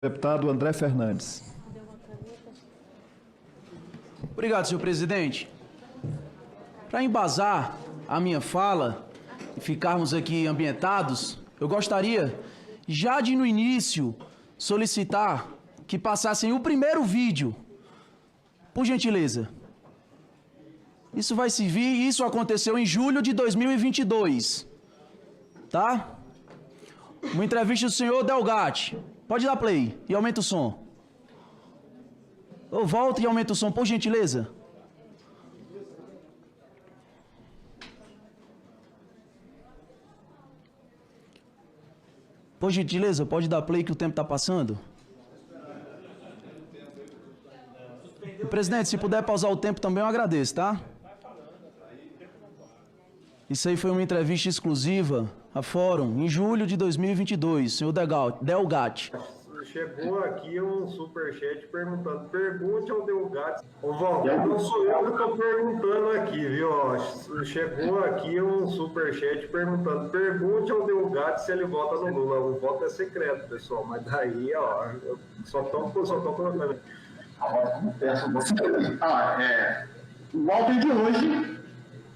Deputado André Fernandes. Obrigado, senhor presidente. Para embasar a minha fala e ficarmos aqui ambientados, eu gostaria, já de no início, solicitar que passassem o primeiro vídeo, por gentileza. Isso vai servir, isso aconteceu em julho de 2022, tá? Uma entrevista do senhor Delgatti. Pode dar play e aumenta o som. Volta e aumenta o som, por gentileza. Por gentileza, pode dar play que o tempo está passando. Presidente, se puder pausar o tempo também, eu agradeço, tá? Isso aí foi uma entrevista exclusiva a Fórum, em julho de 2022, senhor Delgatti. Chegou aqui um superchat perguntando, pergunte ao Delgatti. Ô, Walter, não sou eu que estou perguntando aqui, viu? Chegou aqui um superchat perguntando, pergunte ao Delgatti se ele vota no Lula. O voto é secreto, pessoal, mas daí, ó, eu só tô colocando. O Walter de hoje,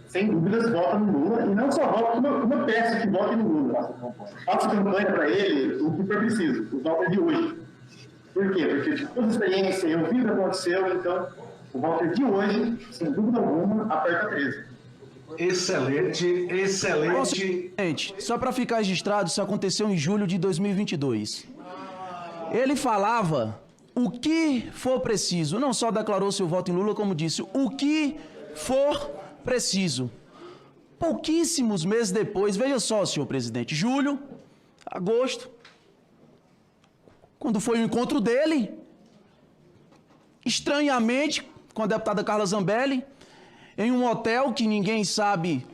sem dúvidas, vota no Lula, e não só vota, como eu peço que vote no Lula. Faço campanha para ele, o que for preciso, o Walter de hoje. Por quê? Porque eu tive toda a experiência, eu vi o que aconteceu, então o Walter de hoje, sem dúvida alguma, aperta 13. Excelente. Gente, só para ficar registrado, isso aconteceu em julho de 2022. Ele falava o que for preciso, não só declarou seu voto em Lula, como disse, o que for preciso. Pouquíssimos meses depois, veja só, senhor presidente, julho, agosto, quando foi o encontro dele, estranhamente, com a deputada Carla Zambelli, em um hotel que ninguém sabe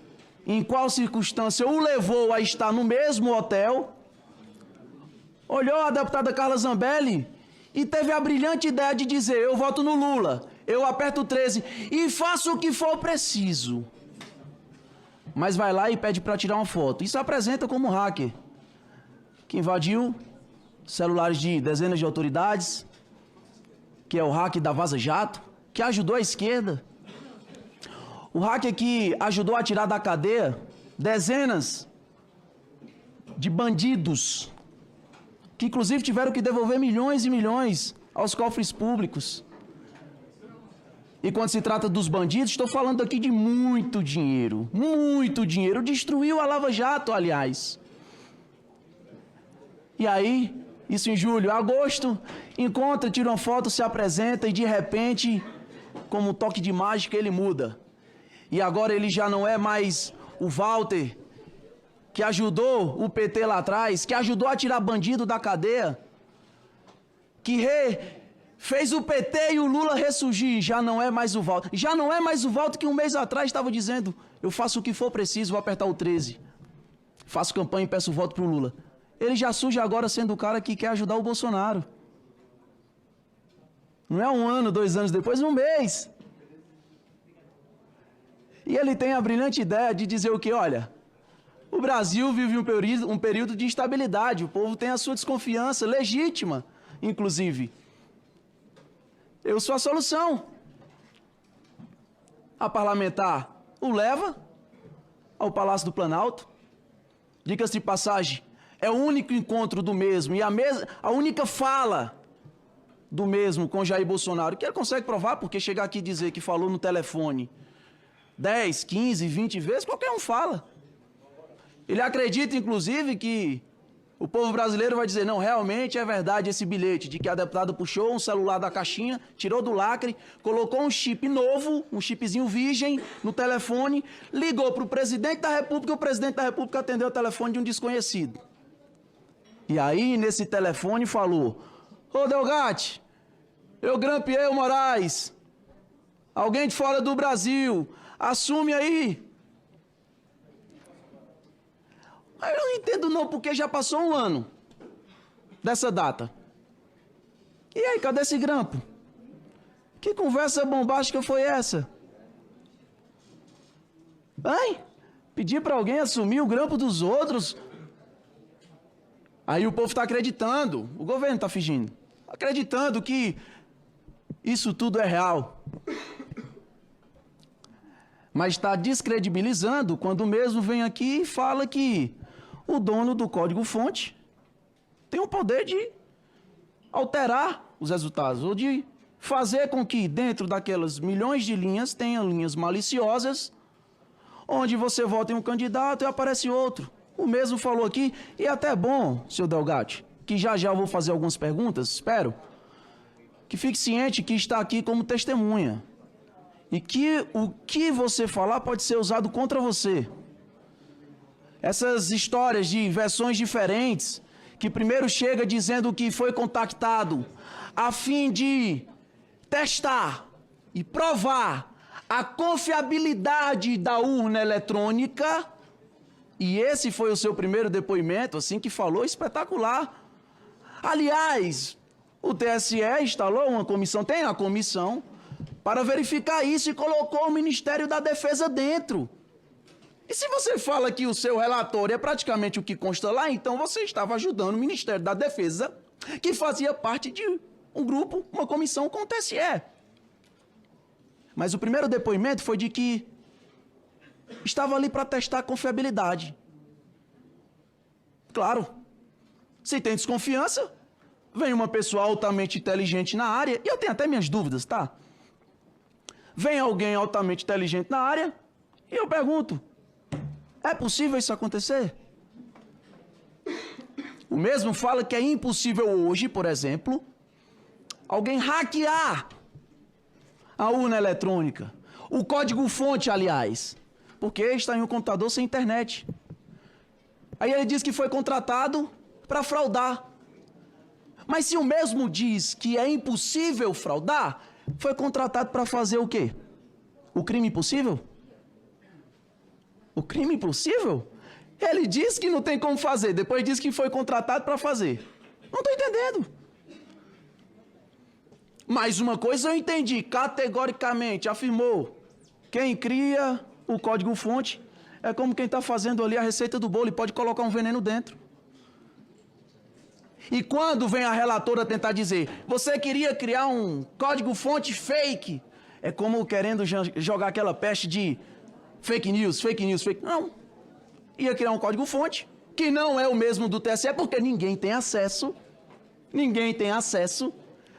em qual circunstância o levou a estar no mesmo hotel, olhou a deputada Carla Zambelli e teve a brilhante ideia de dizer, eu voto no Lula, eu aperto 13 e faço o que for preciso. Mas vai lá e pede para tirar uma foto. Isso apresenta como hacker, que invadiu celulares de dezenas de autoridades, que é o hacker da Vaza Jato, que ajudou a esquerda. O hacker que ajudou a tirar da cadeia dezenas de bandidos, que inclusive tiveram que devolver milhões e milhões aos cofres públicos. E quando se trata dos bandidos, estou falando aqui de muito dinheiro. Muito dinheiro. Destruiu a Lava Jato, aliás. E aí, isso em julho, agosto, encontra, tira uma foto, se apresenta e de repente, como um toque de mágica, ele muda. E agora ele já não é mais o Walter, que ajudou o PT lá atrás, que ajudou a tirar bandido da cadeia, que fez o PT e o Lula ressurgir. Já não é mais o Walter. Já não é mais o Walter que um mês atrás estava dizendo, eu faço o que for preciso, vou apertar o 13. Faço campanha e peço voto pro Lula. Ele já surge agora sendo o cara que quer ajudar o Bolsonaro. Não é um ano, 2 anos depois, um mês. E ele tem a brilhante ideia de dizer o que? Olha, o Brasil vive um período de instabilidade. O povo tem a sua desconfiança, legítima, inclusive. Eu sou a solução. A parlamentar o leva ao Palácio do Planalto. Diga-se de passagem, é o único encontro do mesmo e a única fala do mesmo com Jair Bolsonaro, que ele consegue provar, porque chegar aqui e dizer que falou no telefone 10, 15, 20 vezes, qualquer um fala. Ele acredita, inclusive, que o povo brasileiro vai dizer, não, realmente é verdade esse bilhete, de que a deputada puxou um celular da caixinha, tirou do lacre, colocou um chip novo, um chipzinho virgem no telefone, ligou para o presidente da República e o presidente da República atendeu o telefone de um desconhecido. E aí, nesse telefone, falou, ô Delgatti, eu grampeei o Moraes, alguém de fora do Brasil, assume aí. Mas eu não entendo não, porque já passou um ano dessa data. E aí, cadê esse grampo? Que conversa bombástica foi essa? Hein? Pedir para alguém assumir o grampo dos outros? Aí o povo está acreditando, o governo está fingindo. acreditando que isso tudo é real. Mas está descredibilizando quando mesmo vem aqui e fala que o dono do código-fonte tem o poder de alterar os resultados, ou de fazer com que dentro daquelas milhões de linhas tenha linhas maliciosas, onde você vota em um candidato e aparece outro. O mesmo falou aqui, e é até bom, senhor Delgatti, que já eu vou fazer algumas perguntas, espero, que fique ciente que está aqui como testemunha. E que o que você falar pode ser usado contra você. Essas histórias de versões diferentes, que primeiro chega dizendo que foi contactado a fim de testar e provar a confiabilidade da urna eletrônica, e esse foi o seu primeiro depoimento, assim que falou, espetacular. Aliás, o TSE instalou uma comissão, tem a comissão, para verificar isso e colocou o Ministério da Defesa dentro. E se você fala que o seu relatório é praticamente o que consta lá, então você estava ajudando o Ministério da Defesa, que fazia parte de um grupo, uma comissão com o TSE. Mas o primeiro depoimento foi de que estava ali para testar a confiabilidade. Claro, se tem desconfiança, vem uma pessoa altamente inteligente na área, e eu tenho até minhas dúvidas, tá? Vem alguém altamente inteligente na área, e eu pergunto, é possível isso acontecer? O mesmo fala que é impossível hoje, por exemplo, alguém hackear a urna eletrônica, o código-fonte, aliás, porque está em um computador sem internet. Aí ele diz que foi contratado para fraudar. Mas se o mesmo diz que é impossível fraudar, foi contratado para fazer o quê? O crime impossível? O crime impossível? Ele diz que não tem como fazer, depois diz que foi contratado para fazer. Não estou entendendo. Mas uma coisa eu entendi, categoricamente, afirmou, quem cria o código-fonte é como quem está fazendo ali a receita do bolo e pode colocar um veneno dentro. E quando vem a relatora tentar dizer, você queria criar um código-fonte fake, é como querendo jogar aquela peste de fake news. Não. Ia criar um código-fonte, que não é o mesmo do TSE, porque ninguém tem acesso.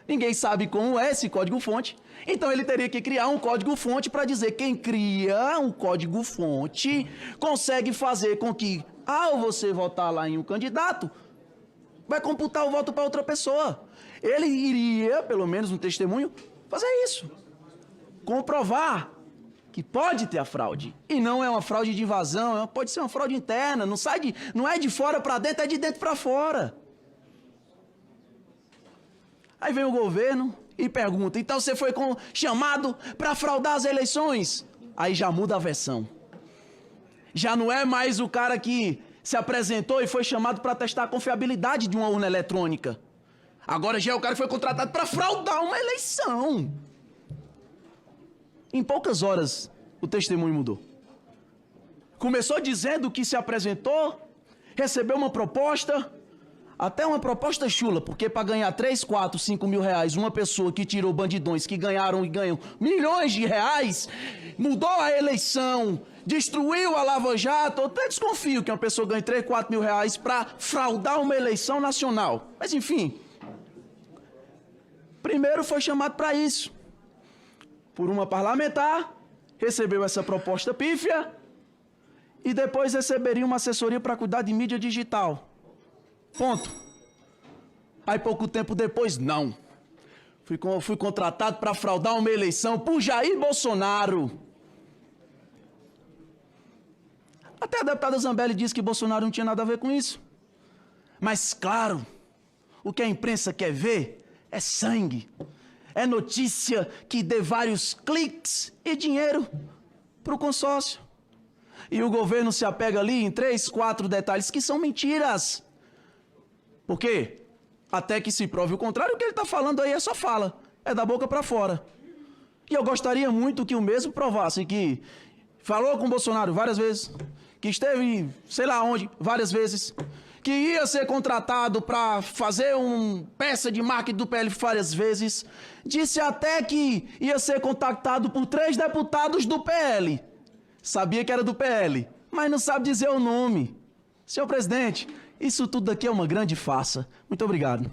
Ninguém sabe como é esse código-fonte. Então ele teria que criar um código-fonte para dizer quem cria um código-fonte consegue fazer com que, ao você votar lá em um candidato, vai computar o voto para outra pessoa. Ele iria, pelo menos no testemunho, fazer isso. Comprovar que pode ter a fraude. E não é uma fraude de invasão, pode ser uma fraude interna. Não é de fora para dentro, é de dentro para fora. Aí vem o governo e pergunta, então você foi chamado para fraudar as eleições? Aí já muda a versão. Já não é mais o cara que se apresentou e foi chamado para testar a confiabilidade de uma urna eletrônica. Agora já é o cara que foi contratado para fraudar uma eleição. Em poucas horas, o testemunho mudou. Começou dizendo que se apresentou, recebeu uma proposta, até uma proposta chula, porque para ganhar 3, 4, 5 mil reais, uma pessoa que tirou bandidões que ganharam e ganham milhões de reais, mudou a eleição, destruiu a Lava Jato. Eu até desconfio que uma pessoa ganhe 3, 4 mil reais para fraudar uma eleição nacional. Mas enfim, primeiro foi chamado para isso. Por uma parlamentar, recebeu essa proposta pífia e depois receberia uma assessoria para cuidar de mídia digital. Ponto. Aí pouco tempo depois, não. Fui contratado para fraudar uma eleição por Jair Bolsonaro. Até a deputada Zambelli disse que Bolsonaro não tinha nada a ver com isso. Mas, claro, o que a imprensa quer ver é sangue. É notícia que dê vários cliques e dinheiro para o consórcio. E o governo se apega ali em 3, 4 detalhes que são mentiras. Por quê? Até que se prove o contrário, o que ele está falando aí é só fala. É da boca para fora. E eu gostaria muito que o mesmo provasse que falou com o Bolsonaro várias vezes, que esteve sei lá onde várias vezes, que ia ser contratado para fazer uma peça de marketing do PL várias vezes, disse até que ia ser contactado por 3 deputados do PL. Sabia que era do PL, mas não sabe dizer o nome. Senhor presidente, isso tudo aqui é uma grande farsa. Muito obrigado.